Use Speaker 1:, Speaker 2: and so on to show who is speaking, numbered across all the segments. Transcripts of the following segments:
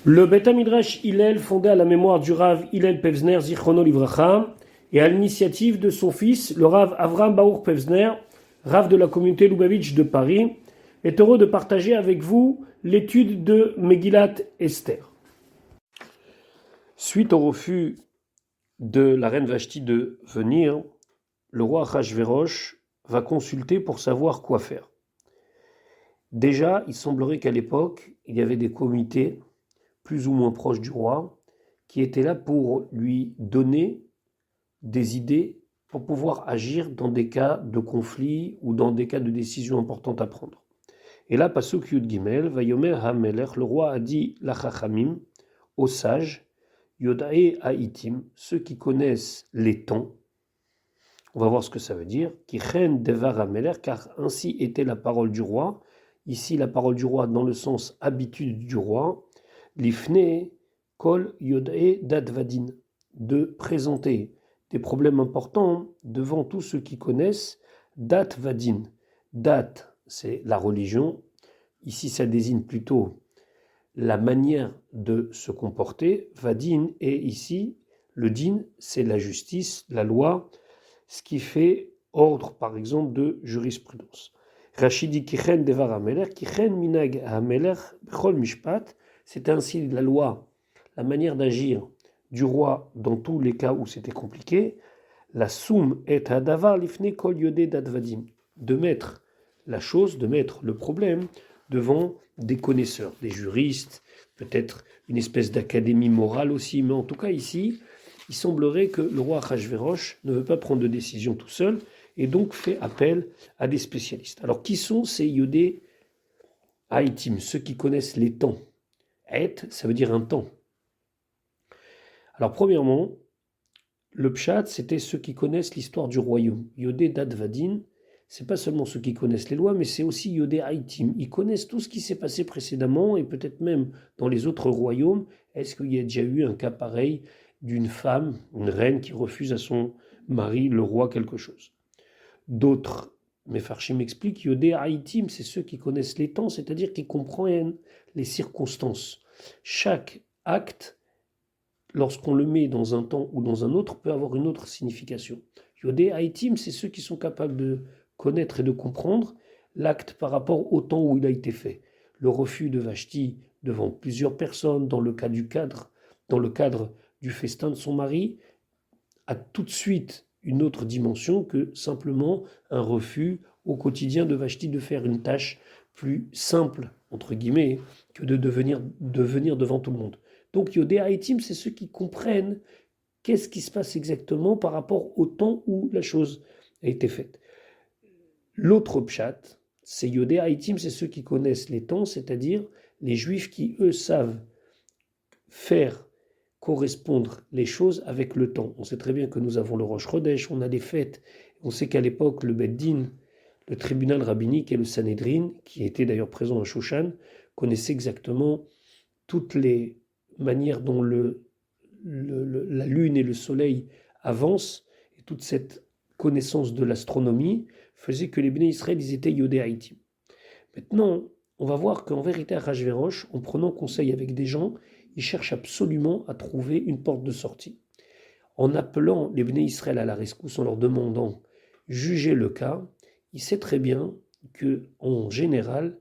Speaker 1: Le Beth Midrash Hillel, fondé à la mémoire du Rav Hillel Pevzner Zichrono Livracha, et à l'initiative de son fils, le Rav Avram Baour Pevzner, Rav de la communauté Lubavitch de Paris, est heureux de partager avec vous l'étude de Megillat Esther. Suite au refus de la reine Vashti de venir, le roi Achashverosh va consulter pour savoir quoi faire. Déjà, il semblerait qu'à l'époque, il y avait des comités plus ou moins proches du roi, qui étaient là pour lui donner des idées pour pouvoir agir dans des cas de conflit ou dans des cas de décision importante à prendre. Et là, Pasuk Yud Gimel, Vayomer HaMelech, le roi a dit la Chachamim, aux sages, Yodae Haïtim, ceux qui connaissent les temps, on va voir ce que ça veut dire, Kichen Devar HaMelech, car ainsi était la parole du roi, ici la parole du roi dans le sens habitude du roi, Lifne Kol Yodae Dadvadin, de présenter des problèmes importants devant tous ceux qui connaissent Dat Vadin. Dat, c'est la religion. Ici, ça désigne plutôt la manière de se comporter. Vadin, et ici, le din, c'est la justice, la loi, ce qui fait ordre, par exemple, de jurisprudence. Rachidi Kichen Devar HaMelech, Kichen Minag HaMelech Bechol Mishpat, c'est ainsi la loi, la manière d'agir du roi dans tous les cas où c'était compliqué, la soum et hadavar lifne kol yodé dadvadim, de mettre la chose, de mettre le problème devant des connaisseurs, des juristes, peut-être une espèce d'académie morale aussi, mais en tout cas ici, il semblerait que le roi Achashverosh ne veut pas prendre de décision tout seul et donc fait appel à des spécialistes. Alors qui sont ces yodé haïtim, ceux qui connaissent les temps? Et, ça veut dire un temps. Alors premièrement, le pshat, c'était ceux qui connaissent l'histoire du royaume. Yodé Dadvadin, c'est pas seulement ceux qui connaissent les lois, mais c'est aussi Yodé Haïtim. Ils connaissent tout ce qui s'est passé précédemment et peut-être même dans les autres royaumes. Est-ce qu'il y a déjà eu un cas pareil d'une femme, une reine qui refuse à son mari, le roi, quelque chose? D'autres, Mefarshim explique, Yodé Haïtim, c'est ceux qui connaissent les temps, c'est-à-dire qui comprennent les circonstances. Chaque acte, lorsqu'on le met dans un temps ou dans un autre, peut avoir une autre signification. Yodé Haïtim, c'est ceux qui sont capables de connaître et de comprendre l'acte par rapport au temps où il a été fait. Le refus de Vashti devant plusieurs personnes, dans le cadre du festin de son mari, a tout de suite une autre dimension que simplement un refus au quotidien de Vashti de faire une tâche plus simple, entre guillemets, que de venir devant tout le monde. Donc Yodé Haïtim, c'est ceux qui comprennent qu'est-ce qui se passe exactement par rapport au temps où la chose a été faite. L'autre pshat, c'est Yodé Haïtim, c'est ceux qui connaissent les temps, c'est-à-dire les juifs qui, eux, savent faire correspondre les choses avec le temps. On sait très bien que nous avons le Rosh Chodesh, on a des fêtes, on sait qu'à l'époque, le Bet Din, le tribunal rabbinique et le Sanhedrin, qui était d'ailleurs présent à Shoshan, connaissaient exactement toutes les manières dont la lune et le soleil avancent, et toute cette connaissance de l'astronomie faisait que les Bnei Israël, ils étaient Yodé Haïtim. Maintenant, on va voir qu'en vérité, Achashverosh, en prenant conseil avec des gens, il cherche absolument à trouver une porte de sortie. En appelant les Bnei Israël à la rescousse, en leur demandant juger le cas, il sait très bien que, en général,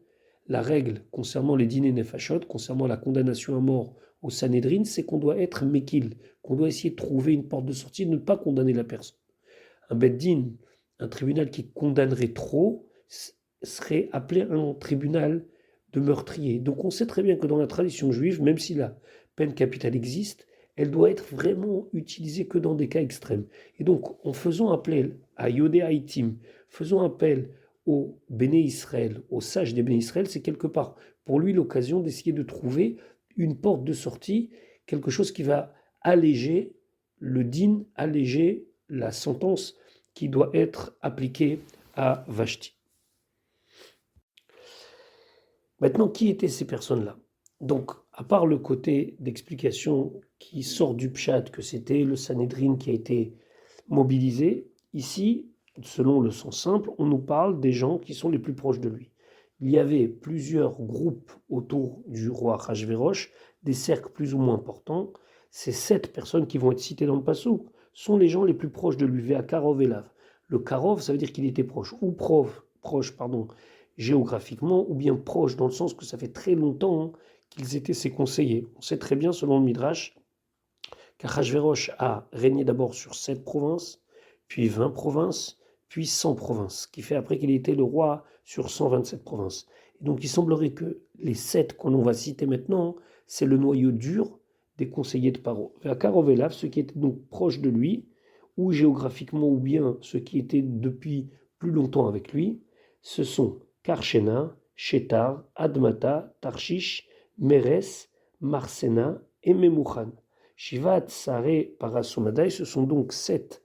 Speaker 1: la règle concernant les dîners nefashot, concernant la condamnation à mort au Sanhedrin, c'est qu'on doit être mekil, qu'on doit essayer de trouver une porte de sortie, de ne pas condamner la personne. Un bet din, un tribunal qui condamnerait trop, serait appelé un tribunal de meurtrier. Donc on sait très bien que dans la tradition juive, même si la peine capitale existe, elle doit être vraiment utilisée que dans des cas extrêmes. Et donc en faisant appel à Yodé Haïtim, faisant appel aux Béné Israël, aux sages des Béné Israël, c'est quelque part pour lui l'occasion d'essayer de trouver une porte de sortie, quelque chose qui va alléger le din, alléger la sentence qui doit être appliquée à Vashti. Maintenant, qui étaient ces personnes-là? Donc, à part le côté d'explication qui sort du pshat, que c'était le Sanhedrin qui a été mobilisé, ici, selon le sens simple, on nous parle des gens qui sont les plus proches de lui. il y avait plusieurs groupes autour du roi Achashverosh, des cercles plus ou moins importants. Ces 7 personnes qui vont être citées dans le Passouk sont les gens les plus proches de lui, Véa Karov Elav. Le Karov, ça veut dire qu'il était proche, ou proche, géographiquement, ou bien proche dans le sens que ça fait très longtemps qu'ils étaient ses conseillers. On sait très bien, selon le Midrash, qu'Achashverosh a régné d'abord sur 7 provinces, puis 20 provinces, puis 100 provinces, ce qui fait après qu'il ait été le roi sur 127 provinces. Et donc il semblerait que les 7 qu'on va citer maintenant, c'est le noyau dur des conseillers de Paro. Karov ceux qui étaient donc proches de lui, ou géographiquement, ou bien ceux qui étaient depuis plus longtemps avec lui, ce sont Karshena, Shetar, Admata, Tarshish, Meres, Marsena et Memouchan. Shivat, Saré, Parasumadai, ce sont donc 7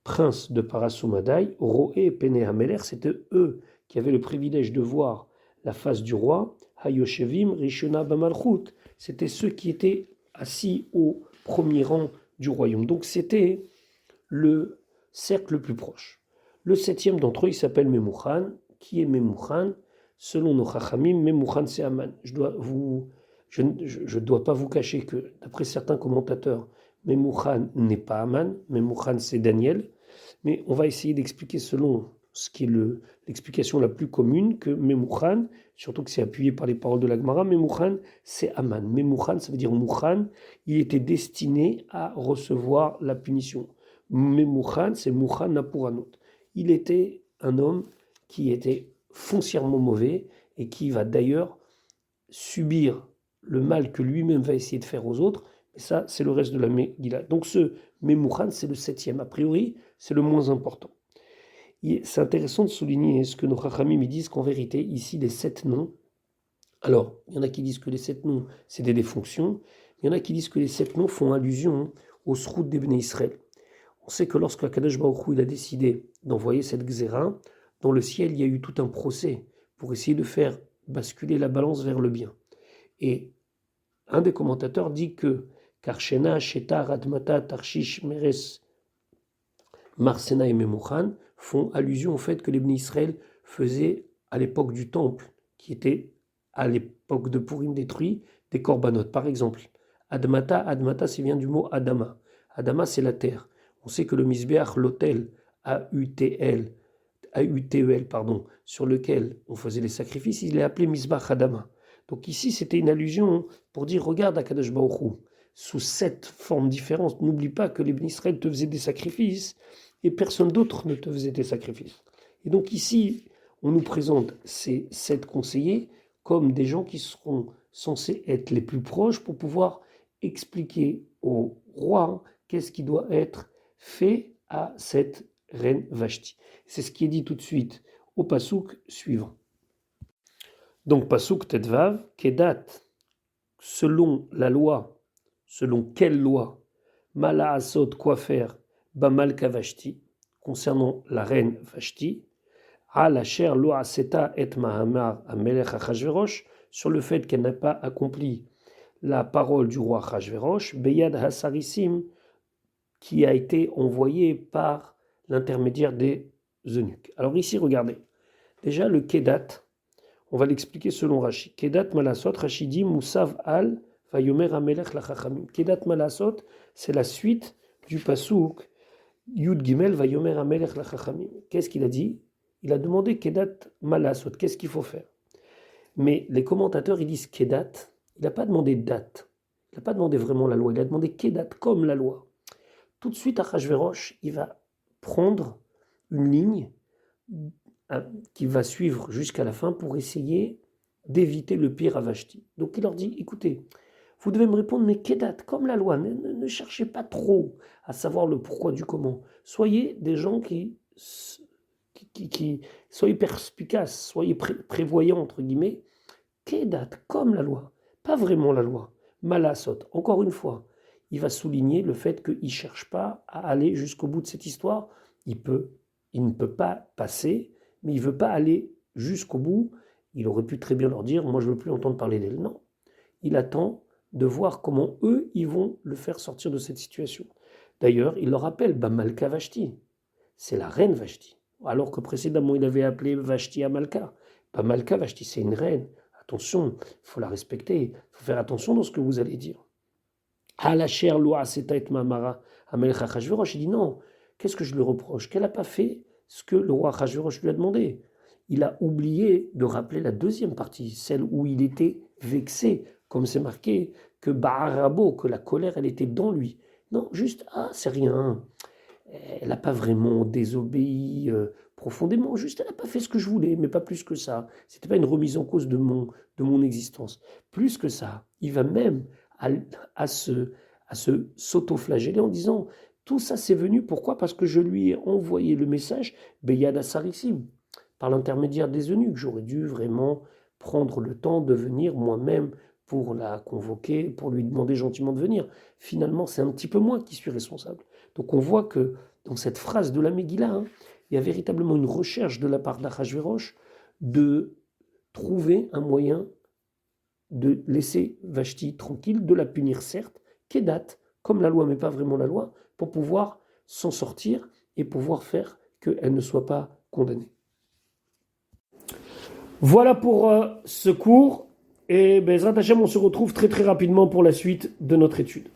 Speaker 1: princes de Parasumadai. Roé et Penehameler, c'était eux qui avaient le privilège de voir la face du roi. Hayoshevim, Rishona Bamalchut, c'était ceux qui étaient assis au premier rang du royaume. Donc c'était le cercle le plus proche. Le 7e d'entre eux, il s'appelle Memouchan. Qui est Memouchan? Selon nos Chachamim, Memouchan c'est Aman. Je ne dois pas vous cacher que, d'après certains commentateurs, Memouchan n'est pas Aman, Memouchan c'est Daniel, mais on va essayer d'expliquer selon ce qui est l'explication la plus commune, que Memouchan, surtout que c'est appuyé par les paroles de la Gemara, Memouchan c'est Aman. Memouchan, ça veut dire Mouchan, il était destiné à recevoir la punition. Memouchan, c'est Mouchan Napuranot. Il était un homme qui était foncièrement mauvais et qui va d'ailleurs subir le mal que lui-même va essayer de faire aux autres. Et ça, c'est le reste de la Megillah. Donc ce Memouchan, c'est le 7e. A priori, c'est le moins important. C'est intéressant de souligner ce que nos Chachamim disent qu'en vérité, ici, les 7 noms, alors, il y en a qui disent que les 7 noms, c'est des défonctions. Il y en a qui disent que les 7 noms font allusion au Srout d'Ebné Israël. On sait que lorsque Akadosh Baruch Hu, il a décidé d'envoyer cette Gzéra, dans le ciel, il y a eu tout un procès pour essayer de faire basculer la balance vers le bien. Et un des commentateurs dit que Karshena, Shetar, Admata, Tarshish, Meres, Marsena et Memouchan font allusion au fait que les Bnei Israël faisaient à l'époque du temple, qui était à l'époque de Purim détruit, des korbanot. Par exemple, Admata, c'est vient du mot Adama. Adama, c'est la terre. On sait que le Misbeach, l'autel, AUTEL, sur lequel on faisait les sacrifices, il est appelé Misbach Adama. Donc ici, c'était une allusion pour dire, regarde Akadosh Baruch Hu, sous 7 formes différentes, n'oublie pas que les Bnei Israël te faisaient des sacrifices et personne d'autre ne te faisait des sacrifices. Et donc ici, on nous présente ces 7 conseillers comme des gens qui seront censés être les plus proches pour pouvoir expliquer au roi qu'est-ce qui doit être fait à cette reine Vashti. C'est ce qui est dit tout de suite au Passouk suivant. Donc Passouk Tetvav, Kedat, selon la loi, selon quelle loi, Mala Asot, quoi faire, Bamalka Vashti, concernant la reine Vashti, Al Asher Lo Aseta et Mahamar Amelech Achashverosh, sur le fait qu'elle n'a pas accompli la parole du roi Achashverosh, Beyad Hasarissim, qui a été envoyé par l'intermédiaire des eunuques. Alors ici, regardez. Déjà, le Kedat, on va l'expliquer selon Rashi. Kedat Malasot, Rashi dit Moussav al Vayomer Amelech Lachachamim. Kedat Malasot, c'est la suite du Pasouk Yud Gimel Vayomer Amelech Lachachamim. Qu'est-ce qu'il a dit? Il a demandé Kedat Malasot, qu'est-ce qu'il faut faire? Mais les commentateurs, ils disent Kedat, il n'a pas demandé date. Il n'a pas demandé vraiment la loi, il a demandé Kedat comme la loi. Tout de suite, Achashverosh, il va prendre une ligne qui va suivre jusqu'à la fin pour essayer d'éviter le pire à Vashti. Donc il leur dit, écoutez, vous devez me répondre, mais Kedat, comme la loi, ne cherchez pas trop à savoir le pourquoi du comment. Soyez des gens qui soyez perspicaces, soyez prévoyants, entre guillemets. Kedat, comme la loi, pas vraiment la loi. Malasot, encore une fois, il va souligner le fait qu'il ne cherche pas à aller jusqu'au bout de cette histoire. Il ne peut pas passer, mais il ne veut pas aller jusqu'au bout. Il aurait pu très bien leur dire, moi je ne veux plus entendre parler d'elle. Non, il attend de voir comment eux, ils vont le faire sortir de cette situation. D'ailleurs, il leur appelle Bamalka Vashti. C'est la reine Vashti. Alors que précédemment, il avait appelé Vashti Amalka. pas Malka Vashti, c'est une reine. Attention, il faut la respecter, il faut faire attention dans ce que vous allez dire. Alacher loa seta et mamara Amelech Achashverosh, il dit non, qu'est-ce que je lui reproche? Qu'elle n'a pas fait ce que le roi Achashverosh lui a demandé. Il a oublié de rappeler la deuxième partie, celle où il était vexé, comme c'est marqué, que Ba'arabo, que la colère, elle était dans lui. Non, juste, c'est rien. Elle n'a pas vraiment désobéi profondément, juste elle n'a pas fait ce que je voulais, mais pas plus que ça. Ce n'était pas une remise en cause de mon existence. Plus que ça, il va même à se s'auto-flageller en disant, tout ça c'est venu, pourquoi? Parce que je lui ai envoyé le message, Beyad Sarissim, par l'intermédiaire des eunuques. J'aurais dû vraiment prendre le temps de venir moi-même pour la convoquer, pour lui demander gentiment de venir. Finalement, c'est un petit peu moi qui suis responsable. Donc on voit que dans cette phrase de la Megillah, il y a véritablement une recherche de la part d'Achashverosh de trouver un moyen de laisser Vashti tranquille, de la punir certes, Kedat, comme la loi mais pas vraiment la loi, pour pouvoir s'en sortir et pouvoir faire qu'elle ne soit pas condamnée. Voilà pour ce cours, et Bezrat Hashem, on se retrouve très très rapidement pour la suite de notre étude.